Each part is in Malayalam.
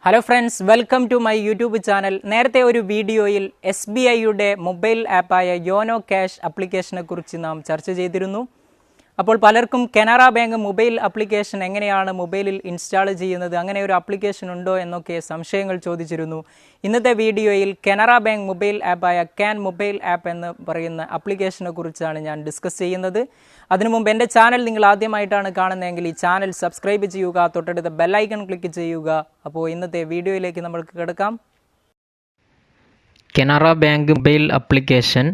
Hello friends, welcome to my YouTube channel. നേരത്തെ ഒരു വീഡിയോയിൽ SBIയുടെ മൊബൈൽ ആപ്പായ യോനോ ക്യാഷ് ആപ്ലിക്കേഷനെക്കുറിച്ച് നാം ചർച്ച ചെയ്തിരുന്നു. അപ്പോൾ പലർക്കും കനറ ബാങ്ക് മൊബൈൽ ആപ്ലിക്കേഷൻ എങ്ങനെയാണ് മൊബൈലിൽ ഇൻസ്റ്റാൾ ചെയ്യുന്നത്, അങ്ങനെ ഒരു ആപ്ലിക്കേഷൻ ഉണ്ടോ എന്നൊക്കെ സംശയങ്ങൾ ചോദിച്ചിരുന്നു. ഇന്നത്തെ വീഡിയോയിൽ കനറ ബാങ്ക് മൊബൈൽ ആപ്പായ ക്യാൻ മൊബൈൽ ആപ്പ് എന്ന് പറയുന്ന ആപ്ലിക്കേഷനെ കുറിച്ചാണ് ഞാൻ ഡിസ്കസ് ചെയ്യുന്നത്. അതിനു മുമ്പ് എൻ്റെ ചാനൽ നിങ്ങൾ ആദ്യമായിട്ടാണ് കാണുന്നതെങ്കിൽ ഈ ചാനൽ സബ്സ്ക്രൈബ് ചെയ്യുക, തൊട്ടടുത്ത ബെല്ലൈക്കൺ ക്ലിക്ക് ചെയ്യുക. അപ്പോൾ ഇന്നത്തെ വീഡിയോയിലേക്ക് നമുക്ക് കിടക്കാം. കനറ ബാങ്ക് മൊബൈൽ ആപ്ലിക്കേഷൻ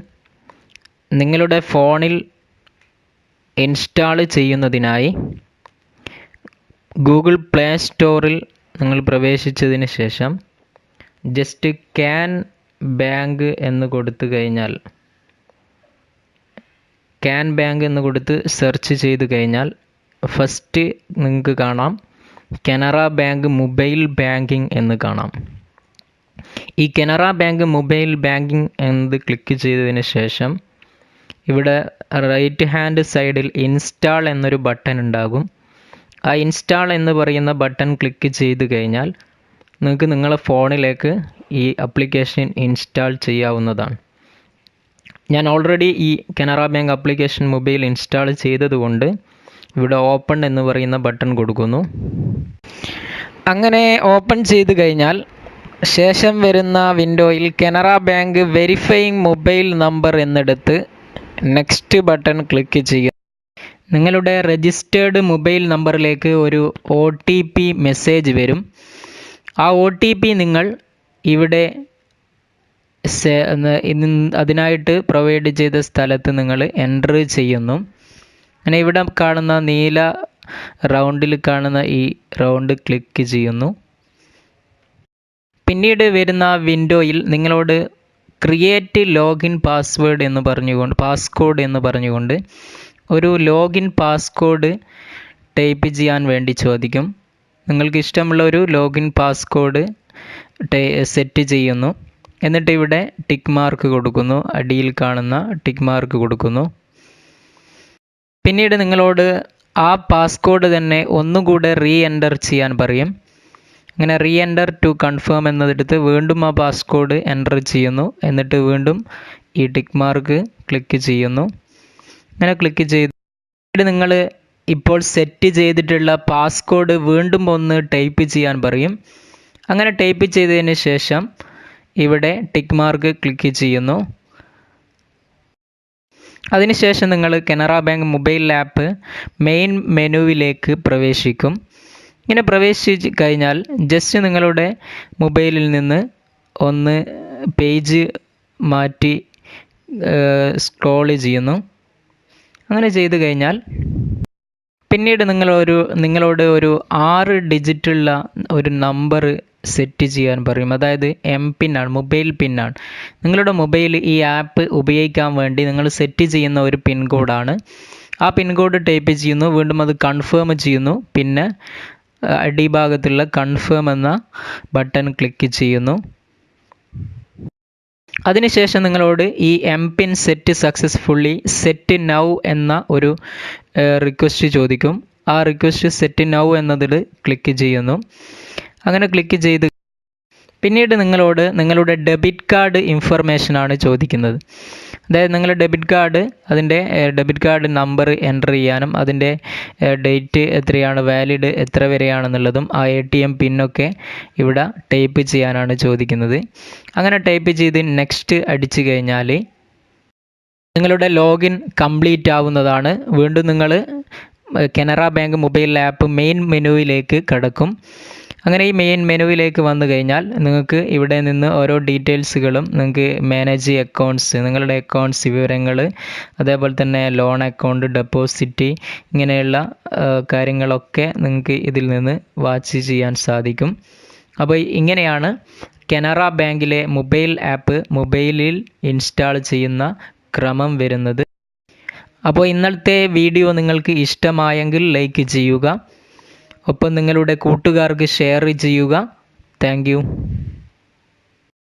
നിങ്ങളുടെ ഫോണിൽ ഇൻസ്റ്റാൾ ചെയ്യുന്നതിനായി ഗൂഗിൾ പ്ലേ സ്റ്റോറിൽ നിങ്ങൾ പ്രവേശിച്ചതിന് ശേഷം ജസ്റ്റ് ക്യാൻ ബാങ്ക് എന്ന് കൊടുത്തു കഴിഞ്ഞാൽ, ക്യാൻ ബാങ്ക് എന്ന് കൊടുത്ത് സെർച്ച് ചെയ്ത് കഴിഞ്ഞാൽ ഫസ്റ്റ് നിങ്ങൾക്ക് കാണാം കനറ ബാങ്ക് മൊബൈൽ ബാങ്കിങ് എന്ന് കാണാം. ഈ കനറ ബാങ്ക് മൊബൈൽ ബാങ്കിങ് എന്ന് ക്ലിക്ക് ചെയ്തതിന് ശേഷം ഇവിടെ റൈറ്റ് ഹാൻഡ് സൈഡിൽ ഇൻസ്റ്റാൾ എന്നൊരു ബട്ടൺ ഉണ്ടാകും. ആ ഇൻസ്റ്റാൾ എന്ന് പറയുന്ന ബട്ടൺ ക്ലിക്ക് ചെയ്ത് കഴിഞ്ഞാൽ നിങ്ങൾക്ക് നിങ്ങളുടെ ഫോണിലേക്ക് ഈ ആപ്ലിക്കേഷൻ ഇൻസ്റ്റാൾ ചെയ്യാവുന്നതാണ്. ഞാൻ ഓൾറെഡി ഈ Canara bank application mobile install ചെയ്തതുകൊണ്ട് ഇവിടെ ഓപ്പൺ എന്ന് പറയുന്ന ബട്ടൺ കൊടുക്കുന്നു. അങ്ങനെ ഓപ്പൺ ചെയ്ത് കഴിഞ്ഞാൽ ശേഷം വരുന്ന വിൻഡോയിൽ Canara Bank verifying mobile number എന്നെടുത്ത് നെക്സ്റ്റ് ബട്ടൺ ക്ലിക്ക് ചെയ്യുക. നിങ്ങളുടെ രജിസ്റ്റേർഡ് മൊബൈൽ നമ്പറിലേക്ക് ഒരു OTP മെസ്സേജ് വരും. ആ OTP നിങ്ങൾ ഇവിടെ അതിനായിട്ട് പ്രൊവൈഡ് ചെയ്ത സ്ഥലത്ത് നിങ്ങൾ എൻ്റർ ചെയ്യുന്നു. അങ്ങനെ ഇവിടെ കാണുന്ന നീല റൗണ്ടിൽ കാണുന്ന ഈ റൗണ്ട് ക്ലിക്ക് ചെയ്യുന്നു. പിന്നീട് വരുന്ന വിൻഡോയിൽ നിങ്ങളോട് ക്രിയേറ്റ് ലോഗിൻ പാസ്വേഡ് എന്ന് പറഞ്ഞുകൊണ്ട് പാസ്കോഡ് എന്ന് പറഞ്ഞുകൊണ്ട് ഒരു ലോഗിൻ പാസ്കോഡ് ടൈപ്പ് ചെയ്യാൻ വേണ്ടി ചോദിക്കും. നിങ്ങൾക്ക് ഇഷ്ടമുള്ള ഒരു ലോഗിൻ പാസ്കോഡ് സെറ്റ് ചെയ്യുന്നു. എന്നിട്ട് ഇവിടെ ടിക്ക് മാർക്ക് കൊടുക്കുന്നു, അടിയിൽ കാണുന്ന ടിക്ക് മാർക്ക് കൊടുക്കുന്നു. പിന്നീട് നിങ്ങളോട് ആ പാസ്കോഡ് തന്നെ ഒന്നുകൂടെ എൻ്റർ ചെയ്യാൻ പറയും. അങ്ങനെ എൻ്റർ ടു കൺഫേം എന്നതെടുത്ത് വീണ്ടും ആ പാസ്കോഡ് എൻ്റർ ചെയ്യുന്നു. എന്നിട്ട് വീണ്ടും ഈ ടിക്ക് മാർക്ക് ക്ലിക്ക് ചെയ്യുന്നു. അങ്ങനെ ക്ലിക്ക് ചെയ്ത് നിങ്ങൾ ഇപ്പോൾ സെറ്റ് ചെയ്തിട്ടുള്ള പാസ്കോഡ് വീണ്ടും ഒന്ന് ടൈപ്പ് ചെയ്യാൻ പറയും. അങ്ങനെ ടൈപ്പ് ചെയ്തതിന് ശേഷം ഇവിടെ ടിക്ക് മാർക്ക് ക്ലിക്ക് ചെയ്യുന്നു. അതിനുശേഷം നിങ്ങൾ Canara Bank mobile app main മെനുവിലേക്ക് പ്രവേശിക്കും. ഇങ്ങനെ പ്രവേശിച്ച് കഴിഞ്ഞാൽ ജസ്റ്റ് നിങ്ങളുടെ മൊബൈലിൽ നിന്ന് ഒന്ന് പേജ് മാറ്റി സ്ക്രോൾ ചെയ്യുന്നു. അങ്ങനെ ചെയ്ത് കഴിഞ്ഞാൽ പിന്നീട് നിങ്ങളോട് ഒരു 6 ഡിജിറ്റുള്ള ഒരു നമ്പർ സെറ്റ് ചെയ്യാൻ പറയും. അതായത് MPIN ആണ്, മൊബൈൽ പിന്നാണ്. നിങ്ങളുടെ മൊബൈൽ ഈ ആപ്പ് ഉപയോഗിക്കാൻ വേണ്ടി നിങ്ങൾ സെറ്റ് ചെയ്യുന്ന ഒരു പിൻ കോഡാണ്. ആ പിൻ കോഡ് ടൈപ്പ് ചെയ്യുന്നു, വീണ്ടും അത് കൺഫേം ചെയ്യുന്നു. പിന്നെ അടിഭാഗത്തുള്ള കൺഫേം എന്ന ബട്ടൺ ക്ലിക്ക് ചെയ്യുന്നു. അതിനുശേഷം നിങ്ങളോട് ഈ MPIN set successfully set now എന്ന ഒരു റിക്വസ്റ്റ് ചോദിക്കും. ആ റിക്വസ്റ്റ് സെറ്റ് നൗ എന്നതിൽ ക്ലിക്ക് ചെയ്യുന്നു. അങ്ങനെ ക്ലിക്ക് ചെയ്ത് പിന്നീട് നിങ്ങളോട് നിങ്ങളുടെ ഡെബിറ്റ് കാർഡ് ഇൻഫർമേഷനാണ് ചോദിക്കുന്നത്. അതായത് നിങ്ങളുടെ ഡെബിറ്റ് കാർഡ് നമ്പർ എൻ്റർ ചെയ്യാനും അതിൻ്റെ ഡേറ്റ് എത്രയാണ്, വാലിഡ് എത്ര വരെയാണെന്നുള്ളതും ആ ATM പിന്നൊക്കെ ഇവിടെ ടൈപ്പ് ചെയ്യാനാണ് ചോദിക്കുന്നത്. അങ്ങനെ ടൈപ്പ് ചെയ്ത് നെക്സ്റ്റ് അടിച്ചു കഴിഞ്ഞാൽ നിങ്ങളുടെ ലോഗിൻ കംപ്ലീറ്റ് ആവുന്നതാണ്. വീണ്ടും നിങ്ങൾ Canara Bank mobile app main മെനുവിലേക്ക് കടക്കും. അങ്ങനെ ഈ മെയിൻ മെനുവിലേക്ക് വന്നു കഴിഞ്ഞാൽ നിങ്ങൾക്ക് ഇവിടെ നിന്ന് ഓരോ ഡീറ്റെയിൽസുകളും നിങ്ങൾക്ക് മാനേജ് അക്കൗണ്ട്സ്, നിങ്ങളുടെ അക്കൗണ്ട്സ് വിവരങ്ങൾ, അതേപോലെ തന്നെ ലോൺ അക്കൗണ്ട്, ഡെപ്പോസിറ്റ്, ഇങ്ങനെയുള്ള കാര്യങ്ങളൊക്കെ നിങ്ങൾക്ക് ഇതിൽ നിന്ന് വാച്ച് ചെയ്യാൻ സാധിക്കും. അപ്പോൾ ഇങ്ങനെയാണ് കനറ ബാങ്കിലെ മൊബൈൽ ആപ്പ് മൊബൈലിൽ ഇൻസ്റ്റാൾ ചെയ്യുന്ന ക്രമം വരുന്നത്. അപ്പോൾ ഇന്നത്തെ വീഡിയോ നിങ്ങൾക്ക് ഇഷ്ടമായെങ്കിൽ ലൈക്ക് ചെയ്യുക, ഒപ്പം നിങ്ങളുടെ കൂട്ടുകാർക്ക് ഷെയർ ചെയ്യുക. Thank you.